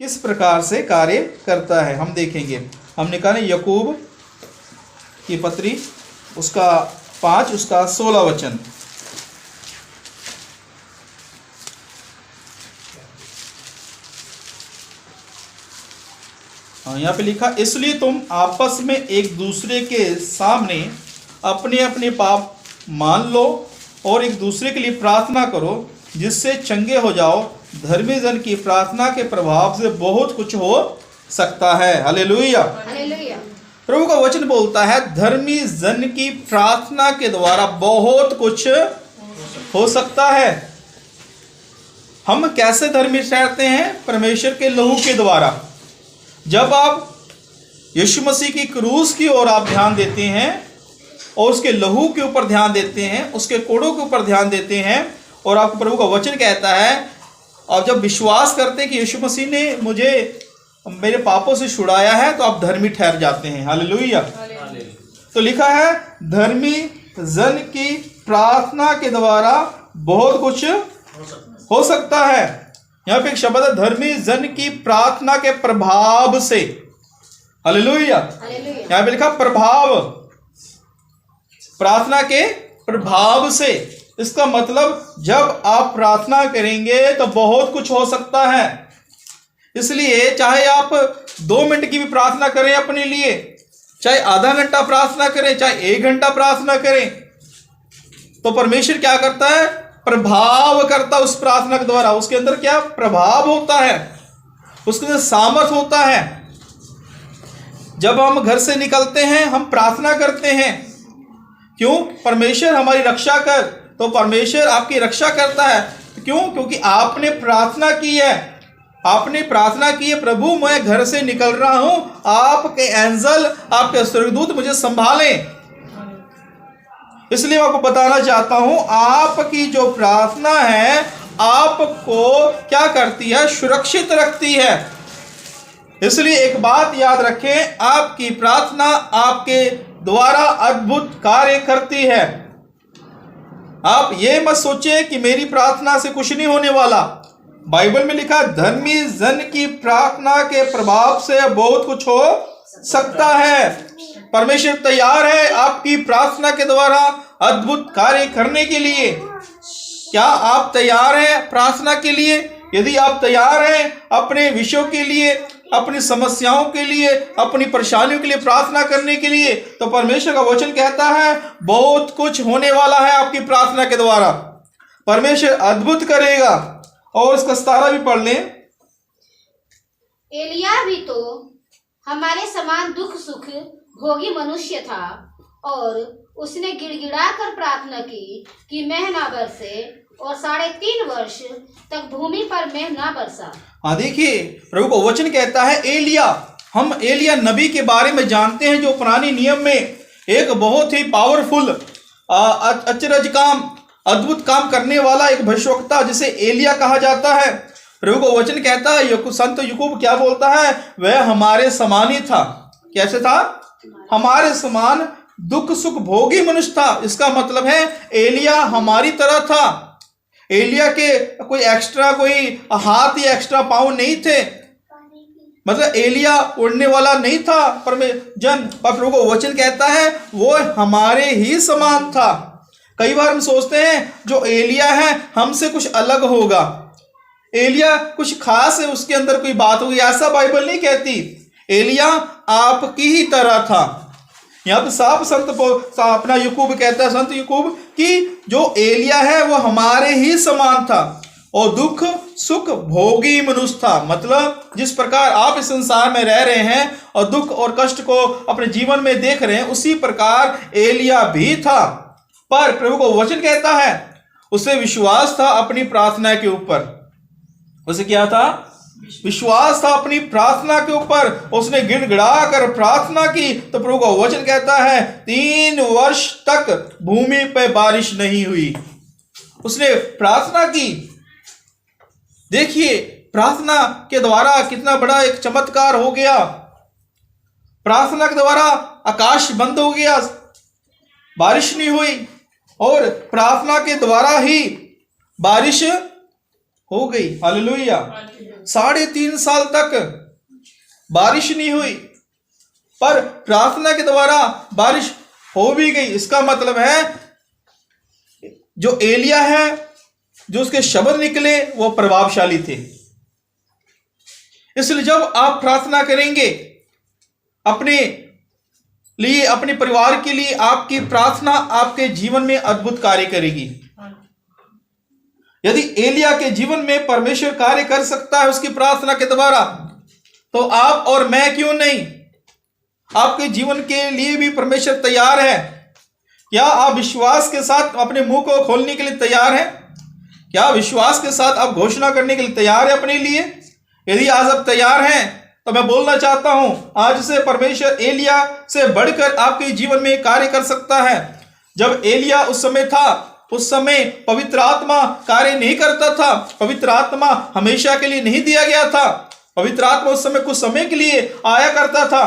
किस प्रकार से कार्य करता है हम देखेंगे। हम निकालें याकूब की पत्री उसका 5 उसका 16 वचन। यहाँ पे लिखा, इसलिए तुम आपस में एक दूसरे के सामने अपने अपने पाप मान लो और एक दूसरे के लिए प्रार्थना करो जिससे चंगे हो जाओ। धर्मी जन की प्रार्थना के प्रभाव से बहुत कुछ हो सकता है। हालेलुया। प्रभु का वचन बोलता है धर्मी जन की प्रार्थना के द्वारा बहुत कुछ हो सकता है। हम कैसे धर्मी ठहरते हैं? परमेश्वर के लहू के द्वारा। जब आप यीशु मसीह की क्रूस की ओर आप ध्यान देते हैं और उसके लहू के ऊपर ध्यान देते हैं, उसके कोड़ों के ऊपर ध्यान देते हैं, और आपको प्रभु का वचन कहता है, और जब विश्वास करते हैं कि यीशु मसीह ने मुझे मेरे पापों से छुड़ाया है, तो आप धर्मी ठहर जाते हैं। हालेलुया। तो लिखा है धर्मी जन की प्रार्थना के द्वारा बहुत कुछ हो सकता है। यहाँ पे एक शब्द है धर्मी जन की प्रार्थना के प्रभाव से। हालेलुया। यहाँ पे लिखा प्रभाव, प्रार्थना के प्रभाव से। इसका मतलब जब आप प्रार्थना करेंगे तो बहुत कुछ हो सकता है। इसलिए चाहे आप 2 मिनट की भी प्रार्थना करें अपने लिए, चाहे आधा घंटा प्रार्थना करें, चाहे 1 घंटा प्रार्थना करें, तो परमेश्वर क्या करता है? प्रभाव करता उस प्रार्थना के द्वारा। उसके अंदर क्या प्रभाव होता है, उसके अंदर सामर्थ होता है। जब हम घर से निकलते हैं हम प्रार्थना करते हैं, क्यों? परमेश्वर हमारी रक्षा कर, तो परमेश्वर आपकी रक्षा करता है। क्यों? क्योंकि आपने प्रार्थना की है। आपने प्रार्थना की है, प्रभु मैं घर से निकल रहा हूं, आपके एंजल, आपके स्वर्गदूत मुझे संभालें। इसलिए मैं आपको बताना चाहता हूं, आपकी जो प्रार्थना है आपको क्या करती है? सुरक्षित रखती है। इसलिए एक बात याद रखें, आपकी प्रार्थना आपके द्वारा अद्भुत कार्य करती है। आप ये मत सोचिए कि मेरी प्रार्थना से कुछ नहीं होने वाला। बाइबल में लिखा धर्मी जन की प्रार्थना के प्रभाव से बहुत कुछ हो सकता है। परमेश्वर तैयार है आपकी प्रार्थना के द्वारा अद्भुत कार्य करने के लिए। क्या आप तैयार हैं प्रार्थना के लिए? यदि आप तैयार हैं अपने विषयों के लिए, अपनी समस्याओं के लिए, अपनी परेशानियों के लिए प्रार्थना करने के लिए, तो परमेश्वर का वचन कहता है बहुत कुछ होने वाला है आपकी प्रार्थना के द्वारा। परमेश्वर अद्भुत करेगा। और इसका 17 भी पढ़ लें। एलिया भी तो हमारे समान दुख सुख भोगी मनुष्य था, और उसने गिड़गिड़ा कर प्रार्थना की कि मेघ ना बरसे, और 3.5 वर्ष तक भूमि पर मेघ ना बरसा। हाँ देखिए, प्रभु का वचन कहता है एलिया, हम एलिया नबी के बारे में जानते हैं जो पुराने नियम में एक बहुत ही पावरफुल अचरज काम, अद्भुत काम करने वाला एक भविष्यवक्ता जिसे एलिया कहा जाता है। प्रभु का वचन कहता है, संत याकूब क्या बोलता है? वह हमारे समान ही था। कैसे था? हमारे समान दुख सुख भोगी मनुष्य था। इसका मतलब है एलिया हमारी तरह था। एलिया के कोई एक्स्ट्रा कोई हाथ या एक्स्ट्रा पाँव नहीं थे, मतलब एलिया उड़ने वाला नहीं था। पर प्रभु का वचन कहता है वो हमारे ही समान था। कई बार हम सोचते हैं जो एलिया है हमसे कुछ अलग होगा, एलिया कुछ खास है, उसके अंदर कोई बात होगी। ऐसा बाइबल नहीं कहती। एलिया आपकी ही तरह था। यहाँ पे साफ अपना याकूब कहता है, संत याकूब, कि जो एलिया है वो हमारे ही समान था और दुख सुख भोगी मनुष्य था। मतलब जिस प्रकार आप इस संसार में रह रहे हैं और दुख और कष्ट को अपने जीवन में देख रहे हैं, उसी प्रकार एलिया भी था। पर प्रभु को वचन कहता है उसे विश्वास था अपनी प्रार्थना के ऊपर। उसे क्या था? विश्वास था अपनी प्रार्थना के ऊपर। उसने गिड़गिड़ा कर प्रार्थना की, तो प्रभु का वचन कहता है 3 वर्ष तक भूमि पर बारिश नहीं हुई। उसने प्रार्थना की। देखिए प्रार्थना के द्वारा कितना बड़ा एक चमत्कार हो गया। प्रार्थना के द्वारा आकाश बंद हो गया, बारिश नहीं हुई, और प्रार्थना के द्वारा ही बारिश हो गई। हालेलुया। 3.5 साल तक बारिश नहीं हुई, पर प्रार्थना के द्वारा बारिश हो भी गई। इसका मतलब है जो एलिया है, जो उसके शब्द निकले वो प्रभावशाली थे। इसलिए जब आप प्रार्थना करेंगे अपने लिए, अपने परिवार के लिए, आपकी प्रार्थना आपके जीवन में अद्भुत कार्य करेगी। यदि एलिया के जीवन में परमेश्वर कार्य कर सकता है उसकी प्रार्थना के द्वारा, तो आप और मैं क्यों नहीं? आपके जीवन के लिए भी परमेश्वर तैयार है। क्या आप विश्वास के साथ अपने मुंह को खोलने के लिए तैयार हैं? क्या विश्वास के साथ आप घोषणा करने के लिए तैयार है अपने लिए? यदि आज आप तैयार हैं तो मैं बोलना चाहता हूं, आज से परमेश्वर एलिया से बढ़कर आपके जीवन में कार्य कर सकता है। जब एलिया उस समय था, उस समय पवित्र आत्मा कार्य नहीं करता था। पवित्र आत्मा हमेशा के लिए नहीं दिया गया था। पवित्र आत्मा उस समय कुछ समय के लिए आया करता था।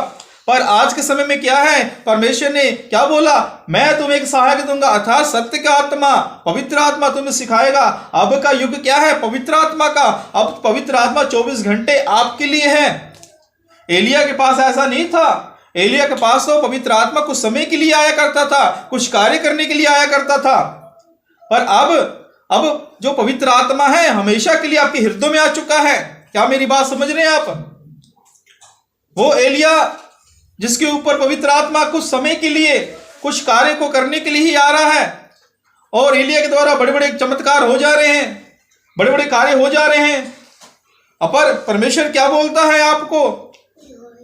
पर आज के समय में क्या है? परमेश्वर ने क्या बोला? मैं तुम्हें एक सहायक दूंगा, अर्थात सत्य का आत्मा, पवित्र आत्मा तुम्हें सिखाएगा। अब का युग क्या है? पवित्र आत्मा का। अब पवित्र आत्मा 24 घंटे आपके लिए है। एलिया के पास ऐसा नहीं था। एलिया के पास तो पवित्र आत्मा कुछ समय के लिए आया करता था, कुछ कार्य करने के लिए आया करता था। पर अब जो पवित्र आत्मा है हमेशा के लिए आपके हृदय में आ चुका है। क्या मेरी बात समझ रहे हैं आप? वो एलिया जिसके ऊपर पवित्र आत्मा कुछ समय के लिए कुछ कार्य को करने के लिए ही आ रहा है, और एलिया के द्वारा बड़े बड़े चमत्कार हो जा रहे हैं, बड़े बड़े कार्य हो जा रहे हैं। पर परमेश्वर क्या बोलता है आपको?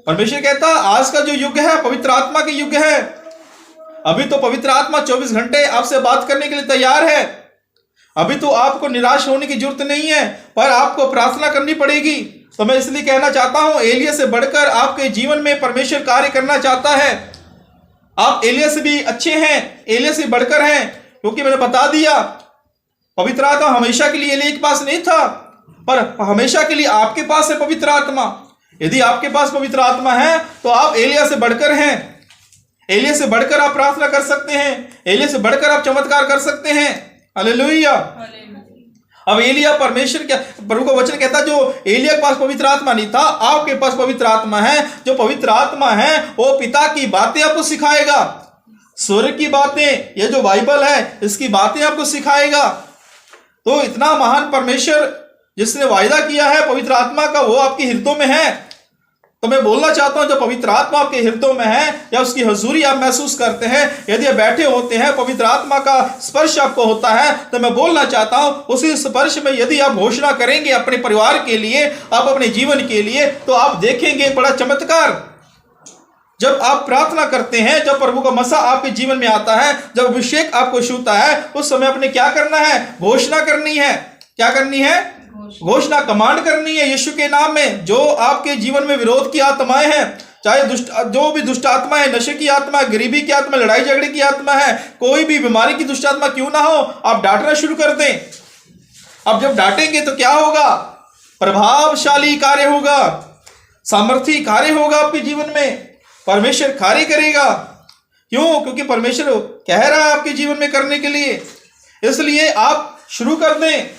परमेश्वर कहता आज का जो युग है पवित्र आत्मा के युग है। अभी तो पवित्र आत्मा 24 घंटे आपसे बात करने के लिए तैयार है। अभी तो आपको निराश होने की जरूरत नहीं है, पर आपको प्रार्थना करनी पड़ेगी। तो मैं इसलिए कहना चाहता हूं, एलिया से बढ़कर आपके जीवन में परमेश्वर कार्य करना चाहता है। आप एलिया से भी अच्छे हैं, एलिया से बढ़कर हैं, क्योंकि मैंने बता दिया पवित्र आत्मा हमेशा के लिए एलिया के पास नहीं था, पर हमेशा के लिए आपके पास है पवित्र आत्मा। यदि आपके पास पवित्र आत्मा है तो आप एलिया से बढ़कर हैं। एलिया से बढ़कर आप प्रार्थना कर सकते हैं, एलिया से बढ़कर आप चमत्कार कर सकते हैं। हालेलुया। अब एलिया परमेश्वर क्या, प्रभु का वचन कहता जो एलिया के पास पवित्र आत्मा नहीं था, आपके पास पवित्र आत्मा है। जो पवित्र आत्मा है वो पिता की बातें आपको सिखाएगा, स्वर्ग की बातें, ये जो बाइबल है इसकी बातें आपको सिखाएगा। तो इतना महान परमेश्वर जिसने वायदा किया है पवित्र आत्मा का, वो आपके हृदय में है। तो मैं बोलना चाहता हूं, जब पवित्र आत्मा आपके हृदय में है या उसकी हजूरी आप महसूस करते हैं, यदि आप बैठे होते हैं पवित्र आत्मा का स्पर्श आपको होता है, तो मैं बोलना चाहता हूं उसी स्पर्श में यदि आप घोषणा करेंगे अपने परिवार के लिए, आप अपने जीवन के लिए, तो आप देखेंगे बड़ा चमत्कार। जब आप प्रार्थना करते हैं, जब प्रभु का मसा आपके जीवन में आता है, जब अभिषेक आपको छूता है, उस समय आपने क्या करना है? घोषणा करनी है। क्या करनी है? घोषणा, कमांड करनी है यीशु के नाम में। जो आपके जीवन में विरोध की आत्माएं हैं, चाहे जो भी दुष्ट आत्मा है, नशे की आत्मा, गरीबी की आत्मा, लड़ाई झगड़े की आत्मा है, कोई भी बीमारी की दुष्ट आत्मा क्यों ना हो, आप डांटना शुरू कर दें। अब जब डांटेंगे तो क्या होगा? प्रभावशाली कार्य होगा, सामर्थी कार्य होगा आपके जीवन में। परमेश्वर कार्य करेगा। क्यों? क्योंकि परमेश्वर कह रहा है आपके जीवन में करने के लिए। इसलिए आप शुरू कर दें,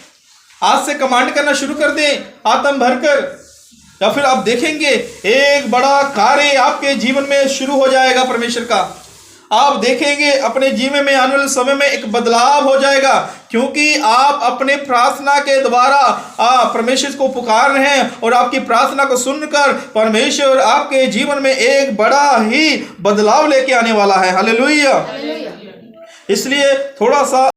आज से कमांड करना शुरू कर दें आत्म भरकर, या फिर आप देखेंगे एक बड़ा कार्य आपके जीवन में शुरू हो जाएगा परमेश्वर का। आप देखेंगे अपने जीवन में आने वाले समय में एक बदलाव हो जाएगा, क्योंकि आप अपने प्रार्थना के द्वारा परमेश्वर को पुकार रहे हैं, और आपकी प्रार्थना को सुनकर परमेश्वर आपके जीवन में एक बड़ा ही बदलाव लेके आने वाला है। हालेलुया। इसलिए थोड़ा सा